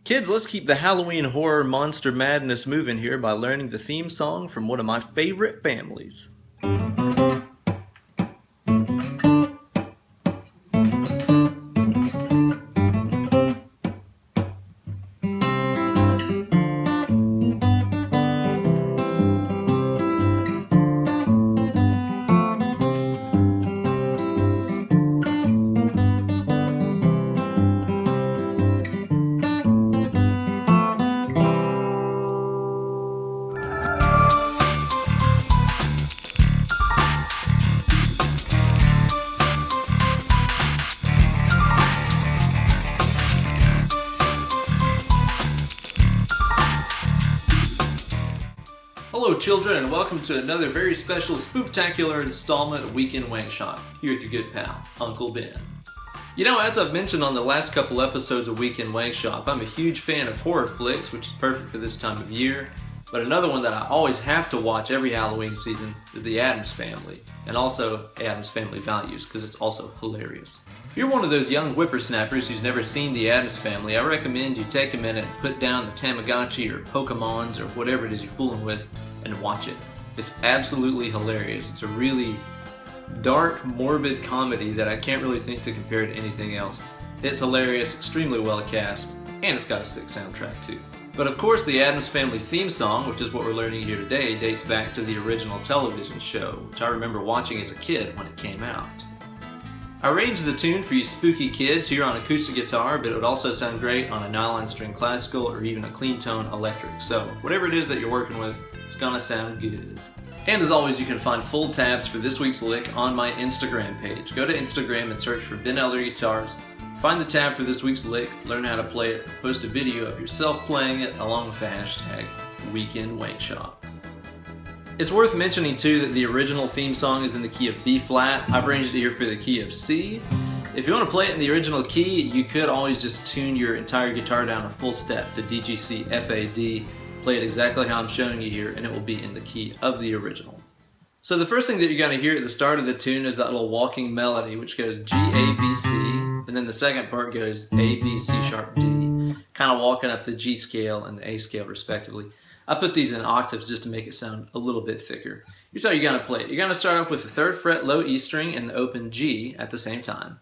Kids, let's keep the Halloween horror monster madness moving here by learning the theme song from one of my favorite families. Hello children, and welcome to another very special spooktacular installment of Weekend Wankshop, here with your good pal, Uncle Ben. You know, as I've mentioned on the last couple episodes of Weekend Wankshop, I'm a huge fan of horror flicks, which is perfect for this time of year, but another one that I always have to watch every Halloween season is the Addams Family, and also Addams Family Values, because it's also hilarious. If you're one of those young whippersnappers who's never seen the Addams Family, I recommend you take a minute and put down the Tamagotchi or Pokemons or whatever it is you're fooling with and watch it. It's absolutely hilarious. It's a really dark, morbid comedy that I can't really think to compare to anything else. It's hilarious, extremely well cast, and it's got a sick soundtrack too. But of course the Addams Family theme song, which is what we're learning here today, dates back to the original television show, which I remember watching as a kid when it came out. I arranged the tune for you spooky kids here on acoustic guitar, but it would also sound great on a nylon string classical or even a clean tone electric. So whatever it is that you're working with, it's gonna sound good. And as always, you can find full tabs for this week's lick on my Instagram page. Go to Instagram and search for Ben Eller Guitars. Find the tab for this week's lick, learn how to play it, post a video of yourself playing it along with the hashtag Weekend Wankshop. It's worth mentioning too that the original theme song is in the key of B flat. I've arranged it here for the key of C. If you want to play it in the original key, you could always just tune your entire guitar down a full step to DGC FAD. Play it exactly how I'm showing you here, and it will be in the key of the original. So the first thing that you're going to hear at the start of the tune is that little walking melody, which goes G, A, B, C, and then the second part goes A, B, C sharp, D, kind of walking up the G scale and the A scale respectively. I put these in octaves just to make it sound a little bit thicker. Here's how you're going to play it. You're going to start off with the 3rd fret low E string and the open G at the same time.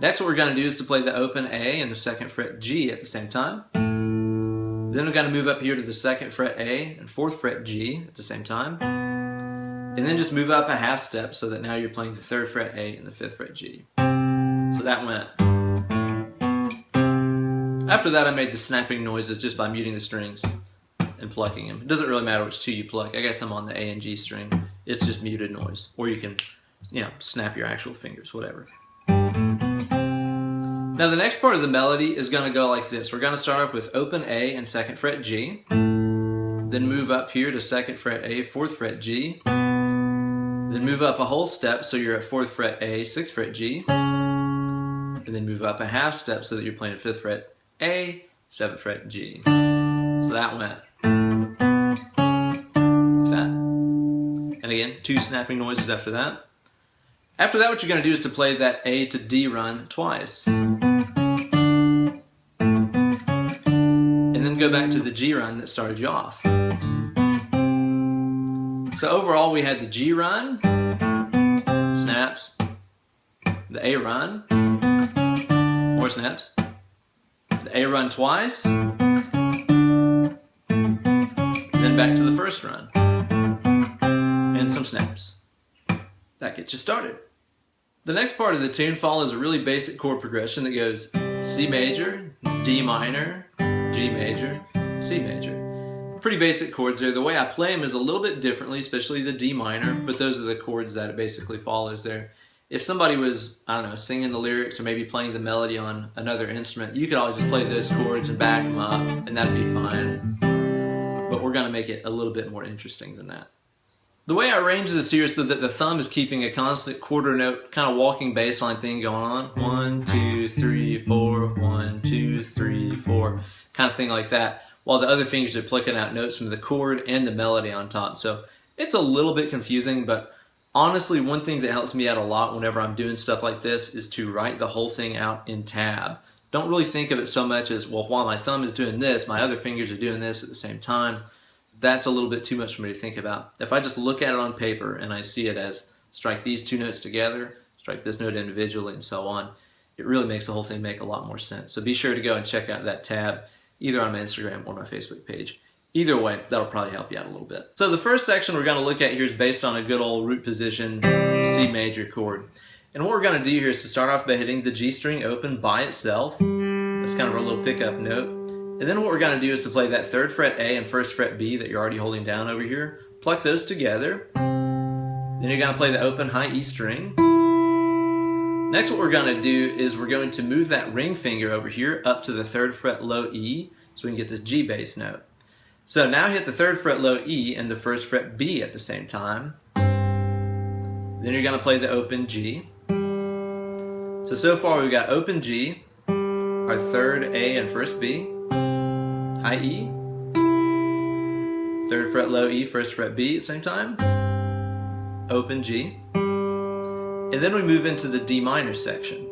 Next what we're going to do is to play the open A and the 2nd fret G at the same time. Then we're going to move up here to the 2nd fret A and 4th fret G at the same time. And then just move up a half step so that now you're playing the 3rd fret A and the 5th fret G. So that went. After that I made the snapping noises just by muting the strings and plucking them. It doesn't really matter which two you pluck. I guess I'm on the A and G string. It's just muted noise. Or you can, snap your actual fingers, whatever. Now the next part of the melody is going to go like this. We're going to start off with open A and 2nd fret G. Then move up here to 2nd fret A, 4th fret G. Then move up a whole step so you're at 4th fret A, 6th fret G. And then move up a half step so that you're playing 5th fret A, 7th fret G. So that went like that. And again, 2 snapping noises after that. After that, what you're going to do is to play that A to D run twice. And then go back to the G run that started you off. So overall, we had the G run, snaps, the A run, more snaps, the A run twice, then back to the first run, and some snaps. That gets you started. The next part of the tune follows a really basic chord progression that goes C major, D minor, G major, C major. Pretty basic chords there. The way I play them is a little bit differently, especially the D minor, but those are the chords that it basically follows there. If somebody was, singing the lyrics or maybe playing the melody on another instrument, you could always just play those chords and back them up, and that'd be fine. But we're going to make it a little bit more interesting than that. The way I arrange this here is so that the thumb is keeping a constant quarter note, kind of walking bass line thing going on. 1, 2, 3, 4, 1, 2, 3, 4, kind of thing like that, while the other fingers are plucking out notes from the chord and the melody on top. So it's a little bit confusing, but honestly, one thing that helps me out a lot whenever I'm doing stuff like this is to write the whole thing out in tab. don't really think of it so much as, well, while my thumb is doing this, my other fingers are doing this at the same time. That's a little bit too much for me to think about. If I just look at it on paper and I see it as strike these two notes together, strike this note individually, and so on, it really makes the whole thing make a lot more sense. So be sure to go and check out that tab, either on my Instagram or my Facebook page. Either way, that'll probably help you out a little bit. So the first section we're going to look at here is based on a good old root position C major chord. And what we're going to do here is to start off by hitting the G string open by itself. That's kind of our little pickup note. And then what we're going to do is to play that 3rd fret A and 1st fret B that you're already holding down over here. Pluck those together. Then you're going to play the open high E string. Next what we're going to do is we're going to move that ring finger over here up to the 3rd fret low E so we can get this G bass note. So now hit the 3rd fret low E and the 1st fret B at the same time. Then you're going to play the open G. So far we've got open G, our 3rd A and 1st B, high E, 3rd fret low E, 1st fret B at the same time, open G, and then we move into the D minor section.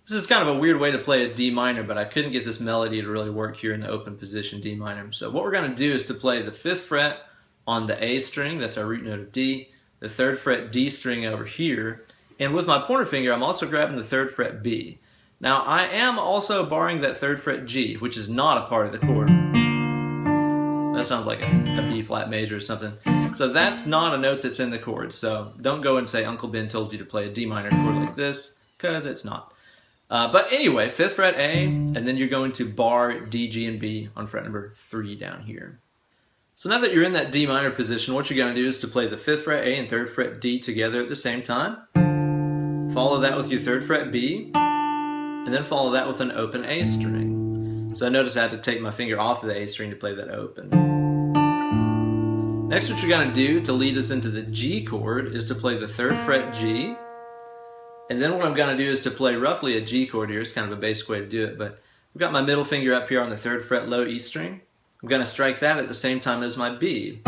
This is kind of a weird way to play a D minor, but I couldn't get this melody to really work here in the open position D minor. So what we're going to do is to play the 5th fret on the A string, that's our root note of D, the 3rd fret D string over here, and with my pointer finger I'm also grabbing the 3rd fret B. Now I am also barring that 3rd fret G, which is not a part of the chord. That sounds like a B flat major or something. So that's not a note that's in the chord. So don't go and say Uncle Ben told you to play a D minor chord like this, because it's not. But anyway, 5th fret A, and then you're going to bar D, G, and B on fret number 3 down here. So now that you're in that D minor position, what you're going to do is to play the 5th fret A and 3rd fret D together at the same time. Follow that with your 3rd fret B, and then follow that with an open A string. So I notice I had to take my finger off of the A string to play that open. Next, what you're going to do to lead us into the G chord is to play the 3rd fret G, and then what I'm going to do is to play roughly a G chord here. It's kind of a basic way to do it, but I've got my middle finger up here on the 3rd fret low E string. I'm going to strike that at the same time as my B.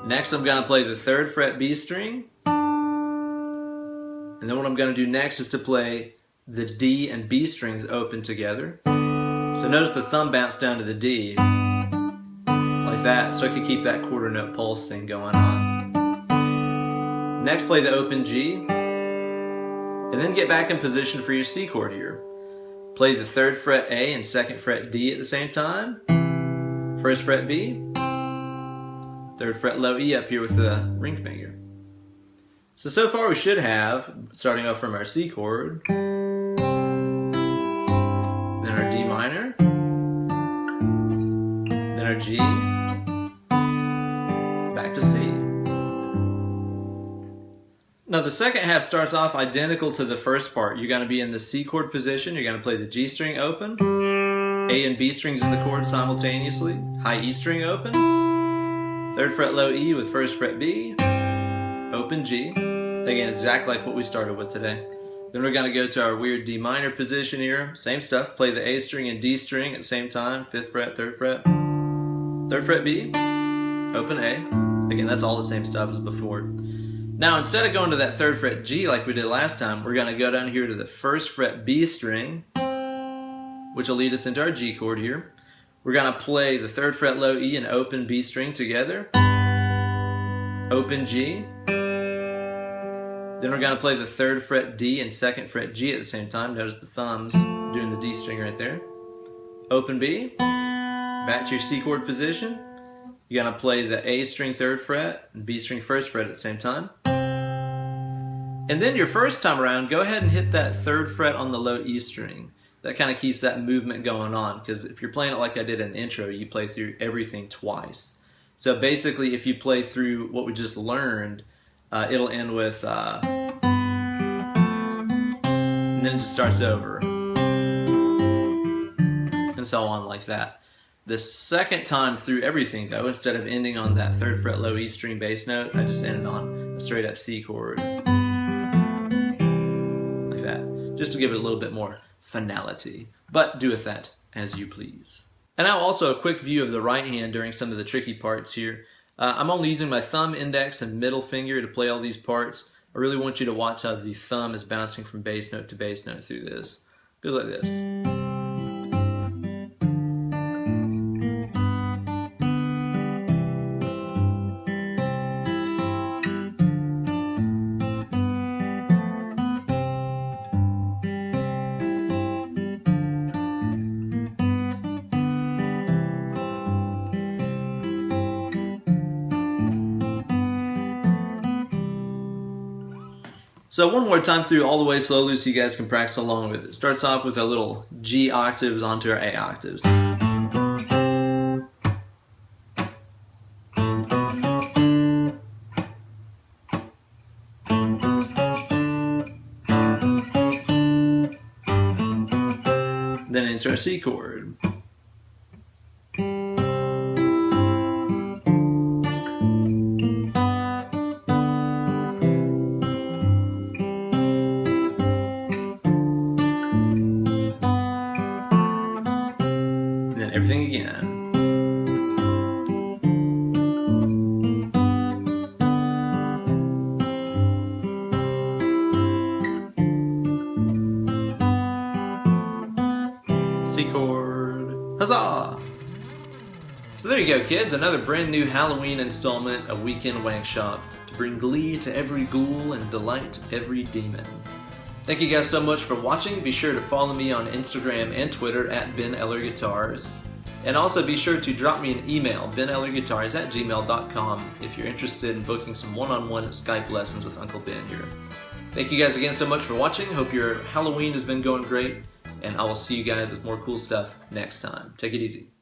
Next, I'm going to play the 3rd fret B string. And then what I'm going to do next is to play the D and B strings open together. So notice the thumb bounced down to the D, like that, so I could keep that quarter note pulse thing going on. Next, play the open G, and then get back in position for your C chord here. Play the 3rd fret A and 2nd fret D at the same time, 1st fret B, 3rd fret low E up here with the ring finger. So far we should have, starting off from our C chord, then our D minor, then our G, back to C. Now the second half starts off identical to the first part. You're going to be in the C chord position, you're going to play the G string open, A and B strings in the chord simultaneously, high E string open, 3rd fret low E with 1st fret B, open G. Again, exactly like what we started with today. Then we're going to go to our weird D minor position here. Same stuff, play the A string and D string at the same time, 5th fret, 3rd fret, 3rd fret B, open A. Again, that's all the same stuff as before. Now instead of going to that 3rd fret G like we did last time, we're going to go down here to the 1st fret B string, which will lead us into our G chord here. We're going to play the 3rd fret low E and open B string together, open G. Then we're going to play the 3rd fret D and 2nd fret G at the same time. Notice the thumbs doing the D string right there. Open B, back to your C chord position. You're going to play the A string 3rd fret and B string 1st fret at the same time. And then your first time around, go ahead and hit that 3rd fret on the low E string. That kind of keeps that movement going on, because if you're playing it like I did in the intro, you play through everything twice. So basically, if you play through what we just learned, it'll end with, and then it just starts over, and so on like that. The second time through everything, though, instead of ending on that 3rd fret low E string bass note, I just ended on a straight up C chord, like that, just to give it a little bit more finality. But do with that as you please. And now also a quick view of the right hand during some of the tricky parts here. I'm only using my thumb, index, and middle finger to play all these parts. I really want you to watch how the thumb is bouncing from bass note to bass note through this. Goes like this. So one more time through all the way slowly so you guys can practice along with it. Starts off with a little G octaves onto our A octaves. Then into our C chord. Everything again. C chord. Huzzah! So there you go, kids. Another brand new Halloween installment of Weekend Wankshop to bring glee to every ghoul and delight to every demon. Thank you guys so much for watching. Be sure to follow me on Instagram and Twitter at Ben Eller Guitars. And also be sure to drop me an email, benellerguitars@gmail.com, if you're interested in booking some one-on-one Skype lessons with Uncle Ben here. Thank you guys again so much for watching. Hope your Halloween has been going great, and I will see you guys with more cool stuff next time. Take it easy.